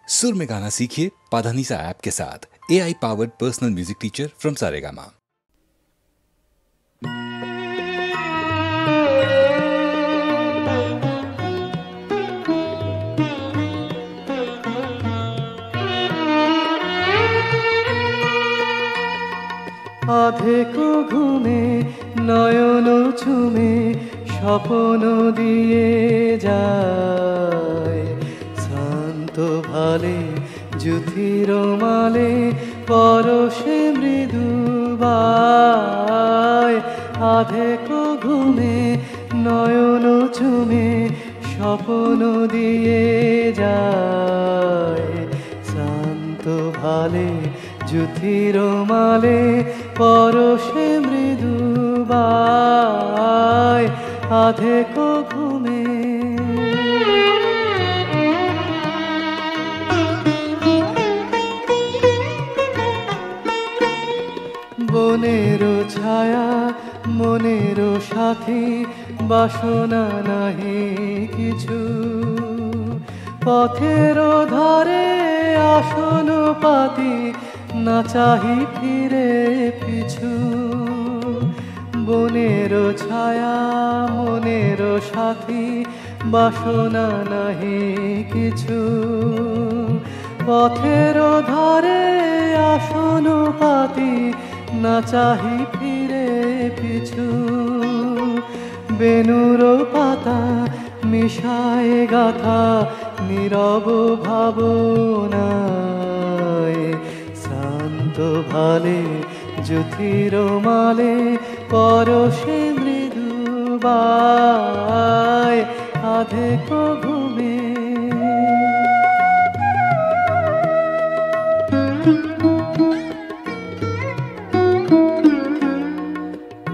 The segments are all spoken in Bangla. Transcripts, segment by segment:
सुर में गाना सीखिए पाधानीसा ऐप के साथ। AI powered personal music teacher from Saregama. আধেকো ঘুমে নয়ন চুমে স্বপ্ন দিয়ে যায়, শান্ত ভালে জুথির মালে পরশে মৃদু বায়। আধেকো ঘুমে নয়ন চুমে স্বপ্ন দিয়ে যায়, শান্ত ভালে জুথির মালে পরশে মৃদু বায়। আধেকো ঘুমে বনের ছায়া মনের সাথী, বাসনা নাহি কিছু, পথের ধারে আসন পাতি না চাহি ফিরে পিছু। বনের ছায়া মনের সাথী, বাসনা নাহি কিছু, পথের ধারে আসন পাতি না চাহি ফিরে পিছু। বেনুর পাতা মিশায় গাথা নীরব ভাবনায়, শান্ত ভালে জ্যোতির মালে পরশে মৃদু বায়। আধেকো ঘুমে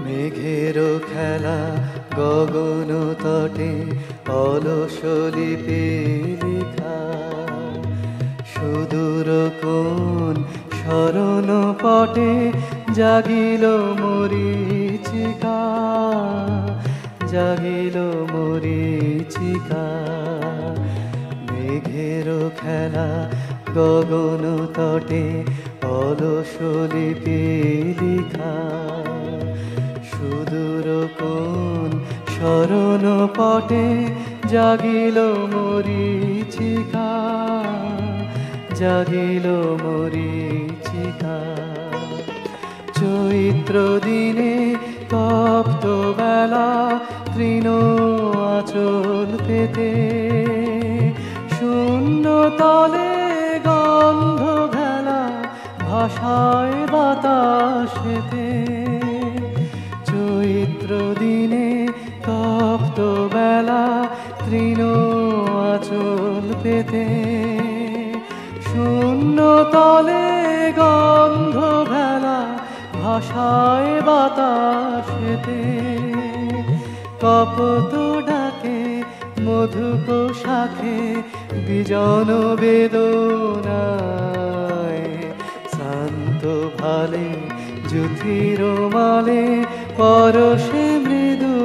মেঘের খেলা গগন তটে অলস লিপি লিখা, সুদূর কোন স্মরণ পটে জাগিল মরীচিকা, জাগিল মরীচিকা। মেঘের খেলা গগন তটে অলস লিপি লিখা, সুদূর কোন স্মরণ পটে জাগিল মরীচিকা, জাগিল মরীচিকা। চৈত্র দিনে তপ্ত বেলা তৃণ আঁচল পেতে, শূন্য তলে গন্ধ ভেলা ভাষায় বাতাসেতে। চৈত্র দিনে তপ্ত বেলা তৃণ আঁচল পেতে, শূন্য তলে গন্ধ ভেলা ভাষায় বাতাসেতে। কপত ডাকে মধুক শাখে বিজন বেদনায়, শান্ত ভালে জ্যোতির মালে পরশে মৃদু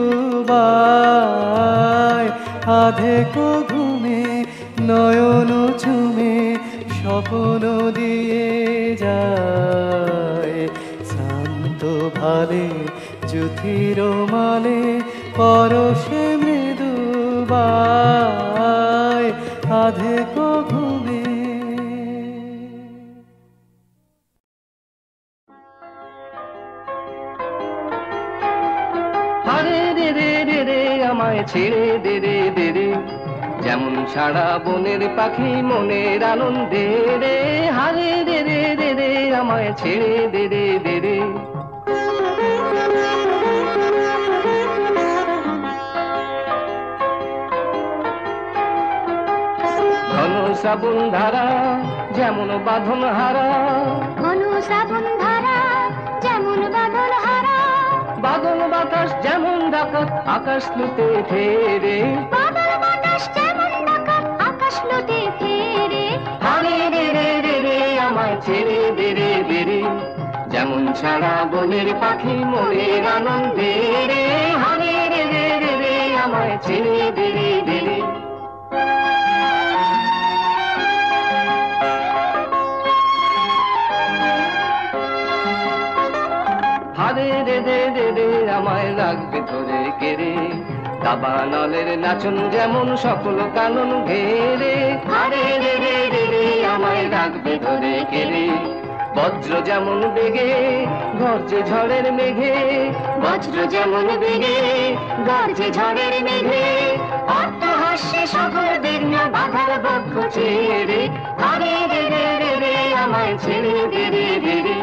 বায়। আধেকো ঘুমে নয়ন চুমে স্বপ্ন দিয়ে যায়, শান্ত ভালে জ্যোতির মালে পরশে মৃদু বায়। আধেকো ঘুমে আরে রে রে রে রে আমায় ছেড়ে দে রে দে রে, যেমন সারা বনের পাখি মনের আনন্দে রে। হারে রে রে রে রে আমায় ছেড়ে দে রে দে রে। ঘন শ্রাবণ ধারা যেমন বাঁধন হারা, ঘন শ্রাবণ ধারা যেমন বাদল হারা, বাদল বাতাস যেমন ডাকাত আকাশ লুটে ফেরে, বাদল বাতাস যেমন ডাকাত আকাশ লুটে ফেরে। হারে রে রে রে রে আমায় ছেড়ে দে রে দে রে, যেমন সারা বনের পাখি মনের আনন্দে রে। হারে রে রে রে রে আমায় ছেড়ে দে রে দে রে। হারে রে রে রে রে আমায় রাখবে ধরে কেড়ে, দাবানলের নাচন যেমন সকল কানন ঘেরে, হারে রে রে রে রে আমায় রাখবে ধরে কেড়ে, বজ্র যেমন বেগে গর্জে ঝড়ের মেঘে, বজ্র যেমন বেগে গর্জে ঝড়ের মেঘে, অট্টহাস্যে সকল বিঘ্ন বাধার বক্ষ ছেড়ে, হারে রে রে রে রে আমায় ছেড়ে দে রে রে রে,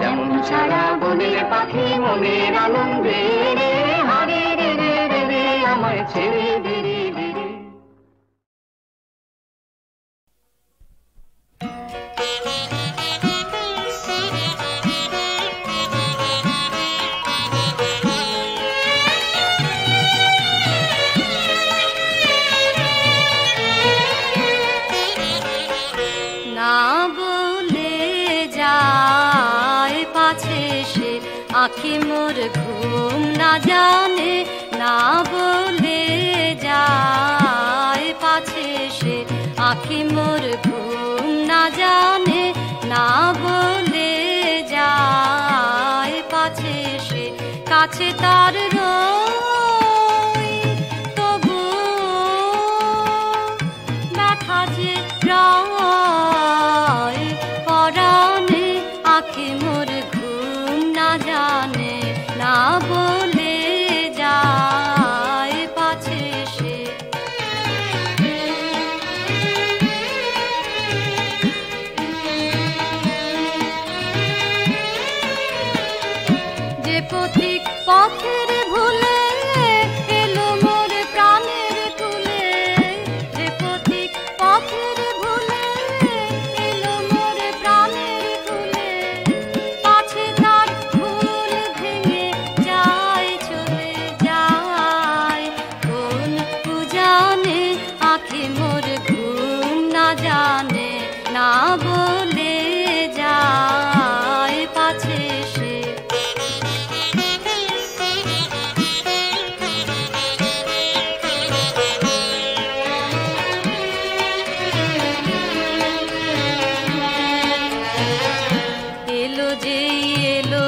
যেমন ছাড়া বনের পাখি মনের আনন্দে রে, হারে রে রে রে রে আমায় ছেড়ে দে রে রে রে। আঁখি মোর ঘুম না জানে, না বলে যায় পাছে সে, আঁখি মোর ঘুম না জানে, না বলে যায় পাছে সে, কাছে তার রই তবু ব্যথা যে রয় পরাণে, আঁখি মোর জানে, না বলে যায় পাছে সে। যে পথিক পথের ভুলে এলো মোর প্রাণের কুলে, যে পথিক পথের ভুলে এলো মোর প্রাণের কুলে, পাছে তার ভুল ভেঙে যায় চলে যায় কোন পূজানে, আঁখি মোর ঘুম না জানে, না বলে যায় পাছে সে। এলো যেই এলো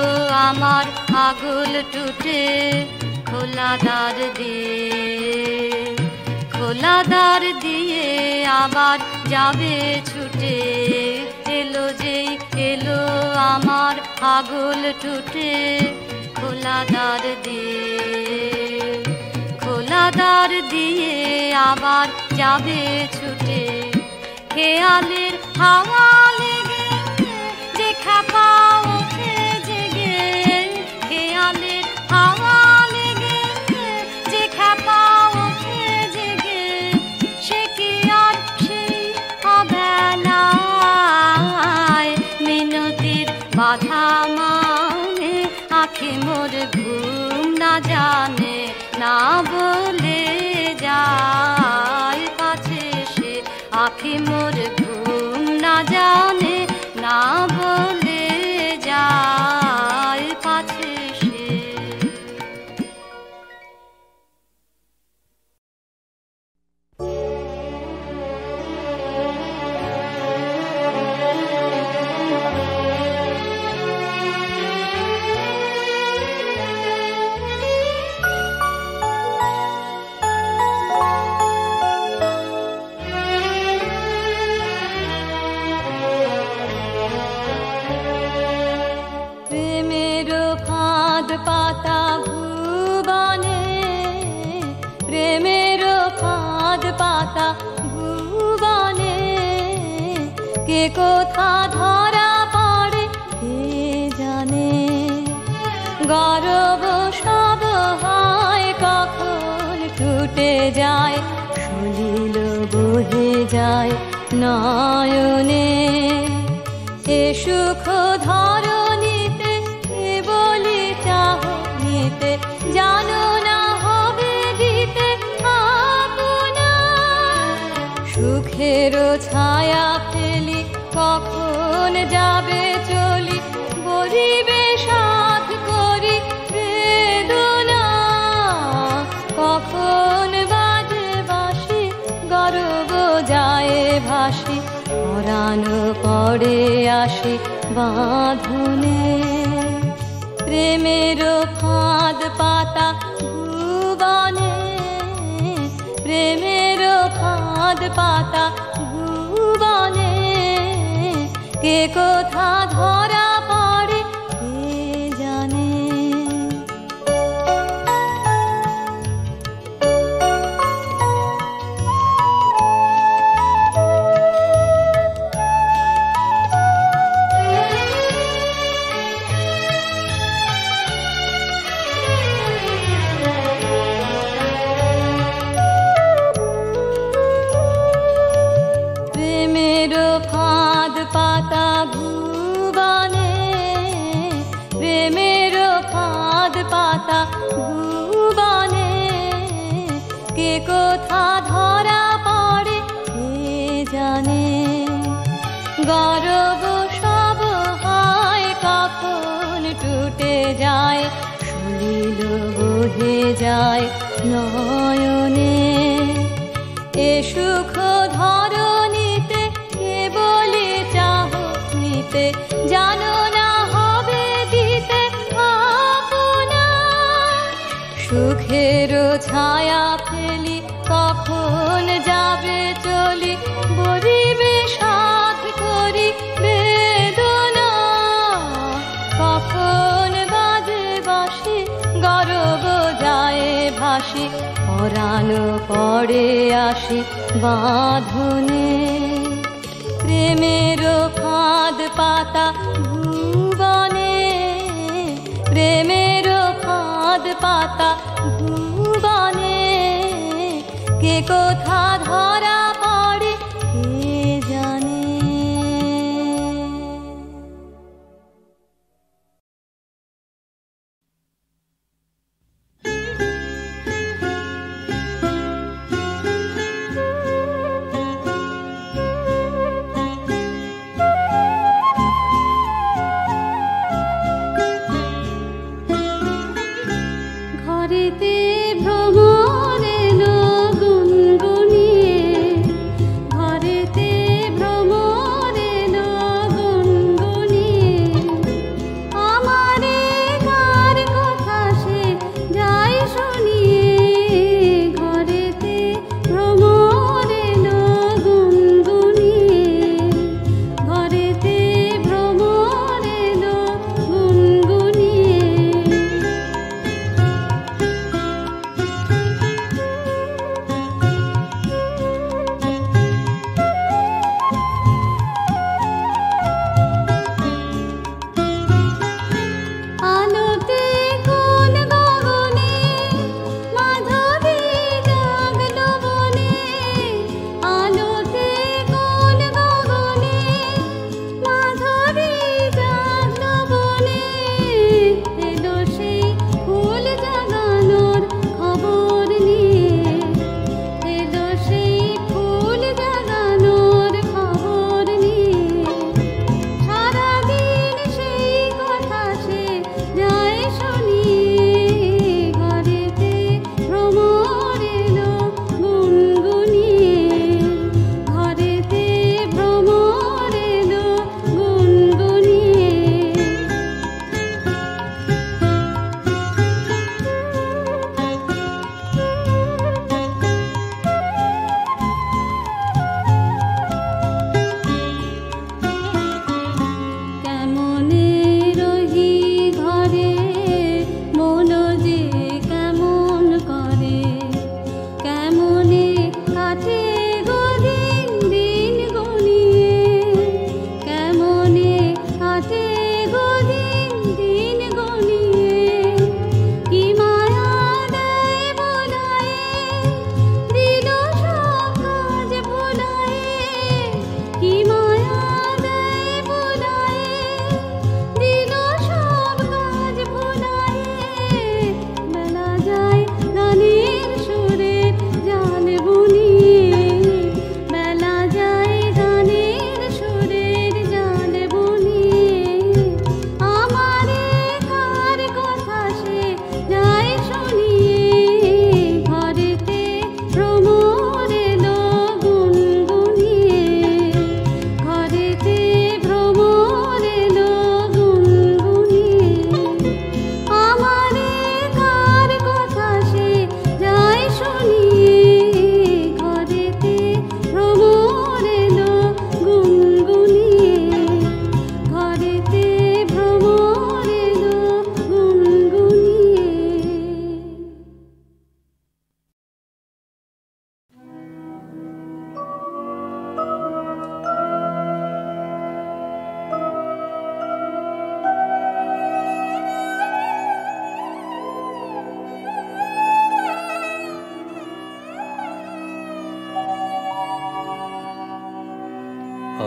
আমার আগল টুটে, খোলা দ্বার দিয়ে আবার যাবে ছুটে, এলো যেই এলো আমার আগল টুটে, খোলা দ্বার দিয়ে আবার যাবে ছুটে, খেয়ালের হাওয়া লেগে যে খ্যাপা ওঠে জেগে, খেয়ালের হাওয়া লেগে যে খ্যাপা ওঠে জেগে, সে কি আর সেই অবেলায় মিনতির বাধা মানে, আঁখি মোর ঘুম না জানে, না বলে যায় পাছে সে, আঁখি মোর ঘুম না জানে, না বলে যায় পাছে সে। পাতা ভুবনে, প্রেমের ফাঁদ পাতা ভুবনে, কে কোথা ধরা পড়ে কে জানে, গর্ব সব হয় কখন টুটে যায়, সলিল বহে যায় নয়নে, এ সুখ ধরণীতে এ বলি চাহনিতে, জানো না হবে দিতে আপনা, সুখের ছায়া ফেলি কখন যাবে চলি, বলিবে সাধ করি বেদনা, কখন বাজে বাঁশি গর্ব যায় ভাসি, পরাণ পড়ে আসি বাঁধনে, প্রেমেরও ফাঁদ পাতা ভুবনে, প্রেমেরও ফাঁদ পাতা ভুবনে, কে কোথা ধরা পড়ে কে জানে। প্রেমেরও ফাঁদ পাতা ভুবনে, প্রেমেরও ফাঁদ পাতা ভুবনে, কে কোথা ধরা পড়ে কে জানে। গরব সব হয় কখন টুটে যায়, সলিল বহে যায় নয়নে। এ সুখ ধরণীতে কে বলে চাহ নিতে, জানো না হবে দিতে আপনা। সুখেরও ছায়া ফেলি কখন যাবে চলি, বলিবে সাথ করি বেদনা। কখন বাজে বাঁশি গরব যায় ভাসি, পরানো পড়ে আসি বাঁধনে। প্রেমেরও ফাঁদ পাতা ভুবনে, প্রেমেরও ফাঁদ পাতা ভুবনে, কে কোথা ধরা পড়ে কে জানে। ঘরেতে ভ্রমর এলো গুনগুনিয়ে,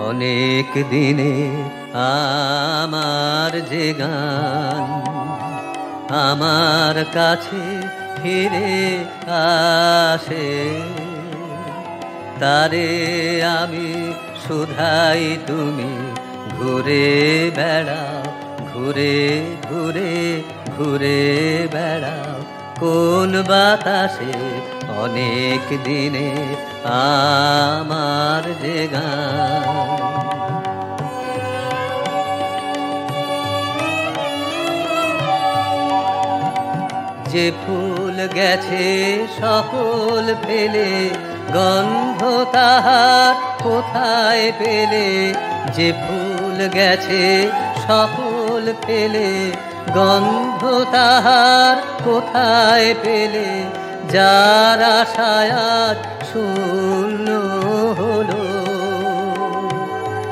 অনেক দিনে আমার যে গান আমার কাছে ফিরে আসে, তারে আমি শুধাই তুমি ঘুরে বেড়াও, ঘুরে ঘুরে ঘুরে বেড়াও কোন বাতাসে অনেক দিনে আমার যে গান। যে ফুল গেছে সকল ফেলে গন্ধ তাহার কোথায় পেলে, যে ফুল গেছে সকল ফেলে গন্ধ তাহার কোথায় পেলে, যার আশায় আজ শূন্য হলো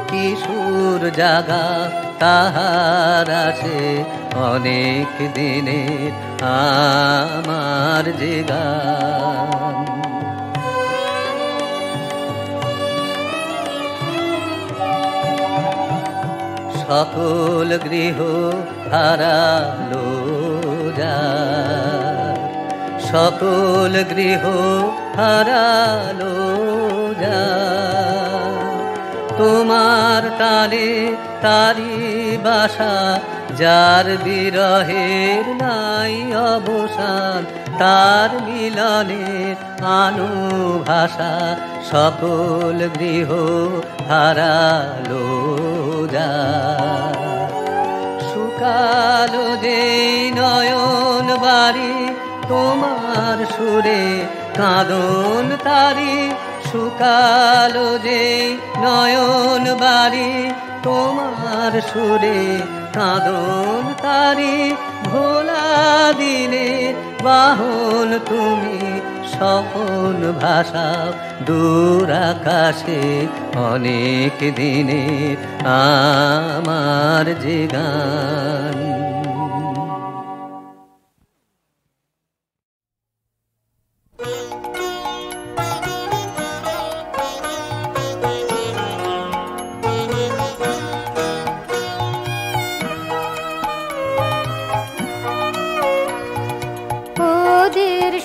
কিশোর জাগা তাহার আছে অনেক দিনের আমার যে গান। সকল গৃহ হারালো যার, সকল গৃহ হারালো যার, তোমার টানে তারি বাসা, যার বিরহের নাই অবসান, তার মিলনের আনুভাষা, সকল গৃহ হারালো যার। শুকালো যেই নয়ন বাড়ি তোমার সুরে কাঁদন তারি, শুকালো যেই নয়ন বাড়ি তোমার সুরে কাঁদন তারি, ভোলা দিনের বাহন তুমি স্বপন ভাষা দূর আকাশে অনেক দিনের আমার যে গান।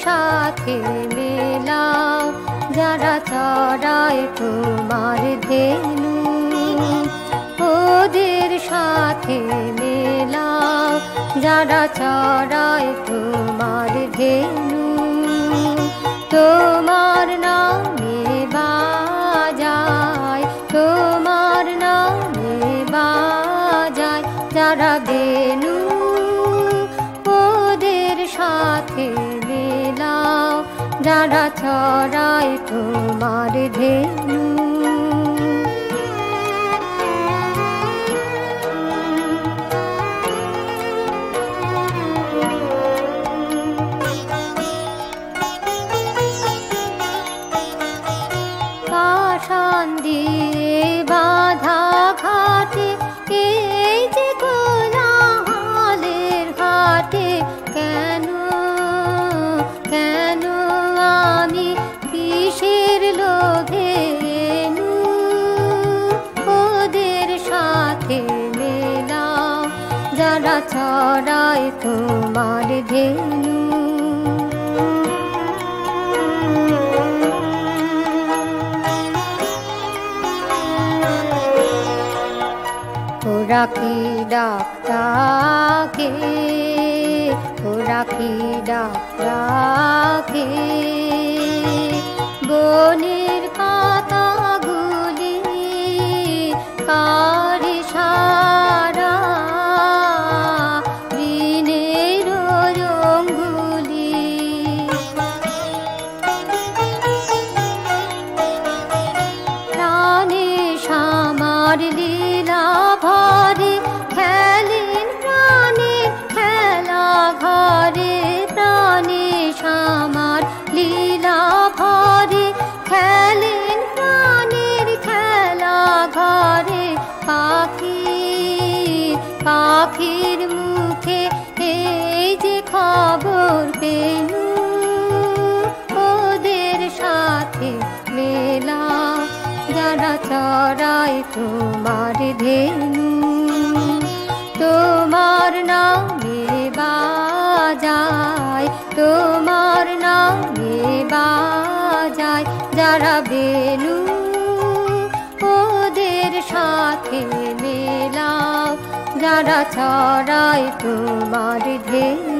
সাথে মেলাও যারা চড়ায় তোমার ধেনু, ওদের সাথে মেলাও যারা চড়ায় তোমার ধেনু, তোমার নামে বাজায়, তোমার নামে বাজায় যারা বেনু, ওদের সাথে মেলাও যারা চড়ায় তোমার ধেনু। পাষাণ দিয়ে বাঁধা ঘাটে এই যে কোলাহলের ঘাটে, কেন কেন আমি কিসের লোভে এনু, ওদের সাথে মেলাও যারা চড়ায় তোমার ধেনু। ওরা কি ডাক্তাকে, ওরা কি ডাক্তাকে বনের পাতাগুলি কার সারা ঋণের রঙগুলি, প্রাণে সামার লীলা ভরে খেলেন প্রাণে খেলা ঘরে, প্রাণে সামার লীলা ভরে খেলেন প্রাণের খেলা ঘরে, পাখি পাখির মুখে এই যে খবর পেনু, ওদের সাথে মেলা যারা চড়ায় তোমার ধেনু, তোমার নামে বাজায়, তোমার নামে বাজায় যারা বেনু, ওদের সাথে মেলাও যারা চড়ায় তোমার ধেনু।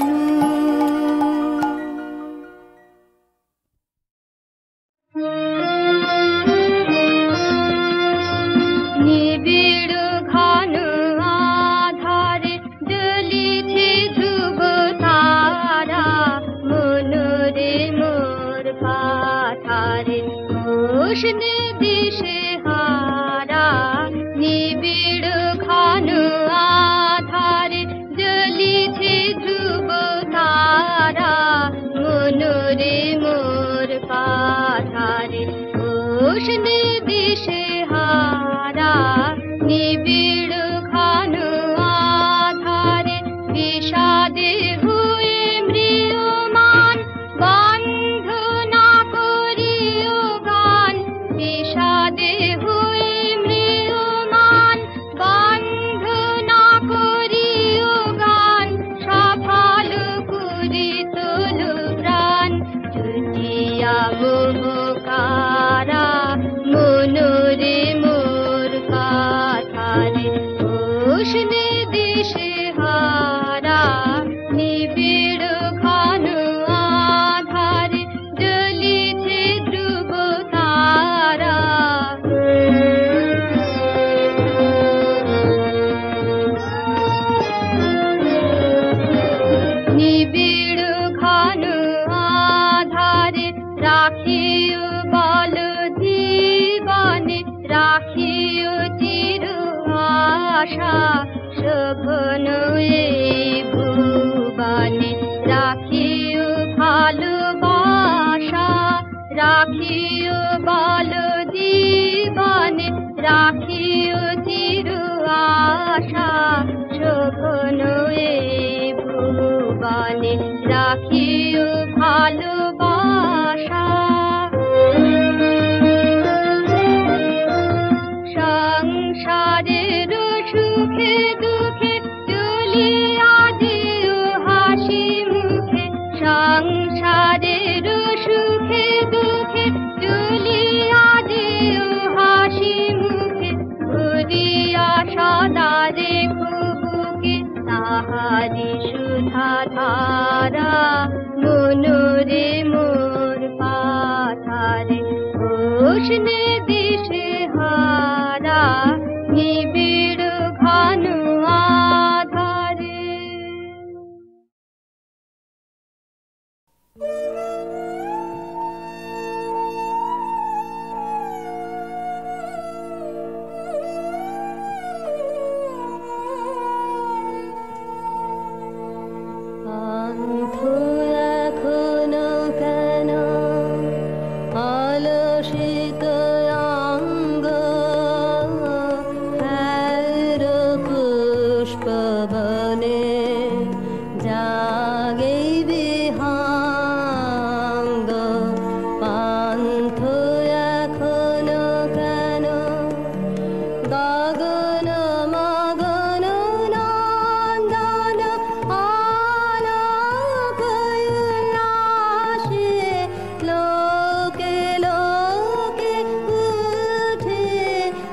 নিবিড় ঘন আধারে জ্বলিছে ধ্রুব তারা, মনোরে মোর পাথারে উষ্ণে দিশে হারা। নিবিড় ঘন আধারে জ্বলিছে ধ্রুব তারা, মনোরে মোর পাথারে উষ্ণে দিশে হারা। নিবিড় ঘন আধারে বিষাদে হয়ে মৃয়মান, বন্ধ না করিও গান। বিষাদে হয়ে মৃয়মান, বন্ধ না করিও গান। সফল করি তোলো প্রাণ, জুটিয়া মোহকারা, মনোরে মোর পাথারে উষ্ণে দিশে হারা। নিবিড় ঘন আধারে জ্বলিছে ধ্রুব তারা। নিবিড় ঘন আধারে রাখিও বল জীবনে, রাখিও চির আশা শোভন এই ভুবনে। রাখিও ভালোবাসা, রাখিও বল জীবনে, রাখিও চির আশা শোভন এই ভুবনে। রাখিও ভালোবাসা। সংসারের সুখে দুঃখে চলিয়া দিও হাসি মুখে। সংসারের সুখে দুঃখে চলিয়া দিও হাসি মুখে। ঘুরিয়া সদা রেখো বুকে তাহারি সুধা ধারা, মনোরে মোর পাথারে উষ্ণে দিশে হারা। নিবিড় ঘন আধারে। পান্থ এখনো কেন অলসিত অঙ্গ, হ্যার পুষ্পবনে জাগে বিহঙ্গ। পান্থ এখনো কেন গগন মগন নন্দন, আলোক উল্লাসে লোকে লোকে উঠে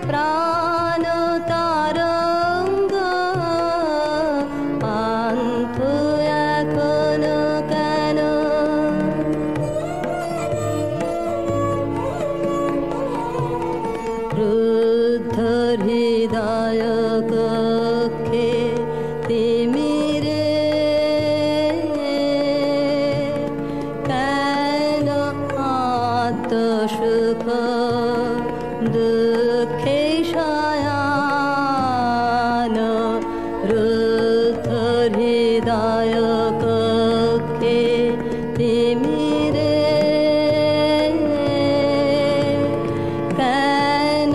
প্রাণ তরঙ্গ। পান্থ এখনো কেন ক্রুদ্ধ হৃদয় কক্ষে তিমিরে কেন আত্মসুখ দুঃখে শয়ান। রুদ্ধ হৃদয় কক্ষে তিমিরে কেন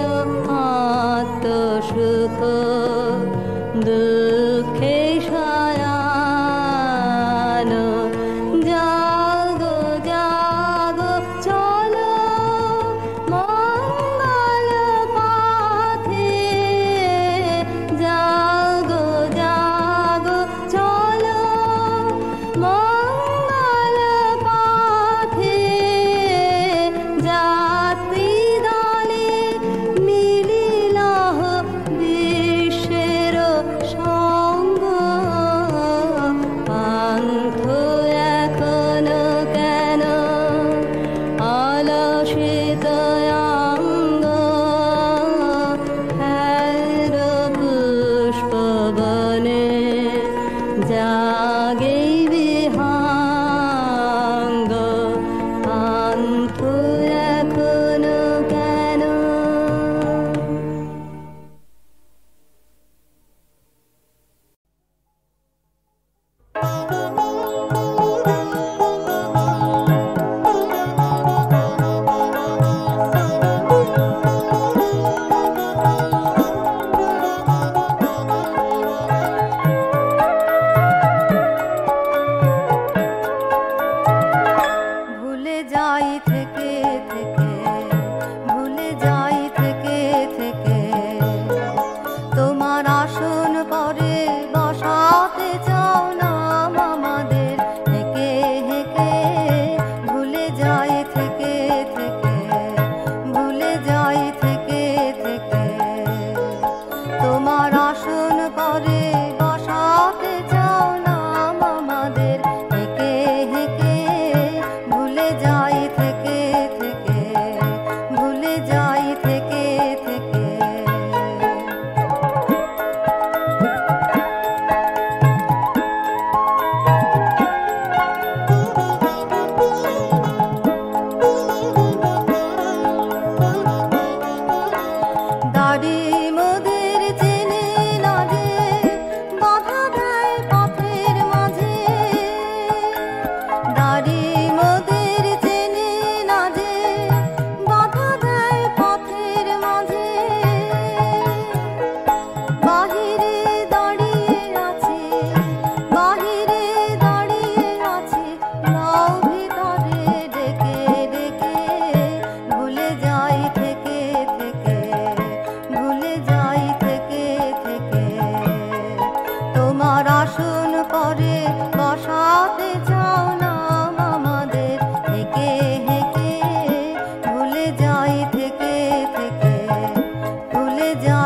আত্মসুখ দুঃখে শয়ান। জাগো জাগো চলো মঙ্গল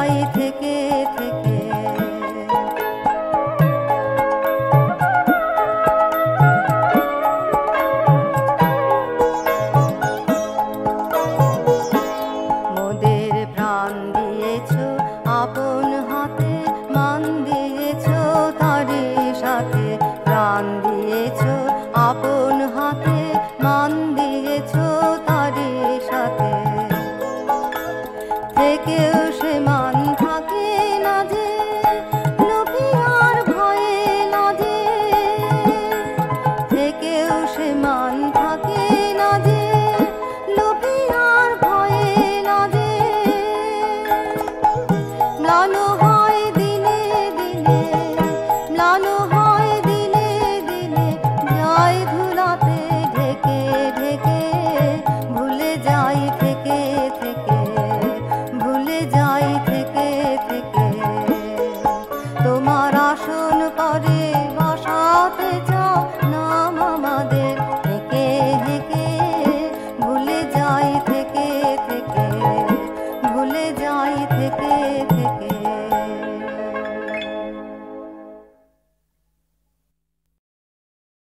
গাইতে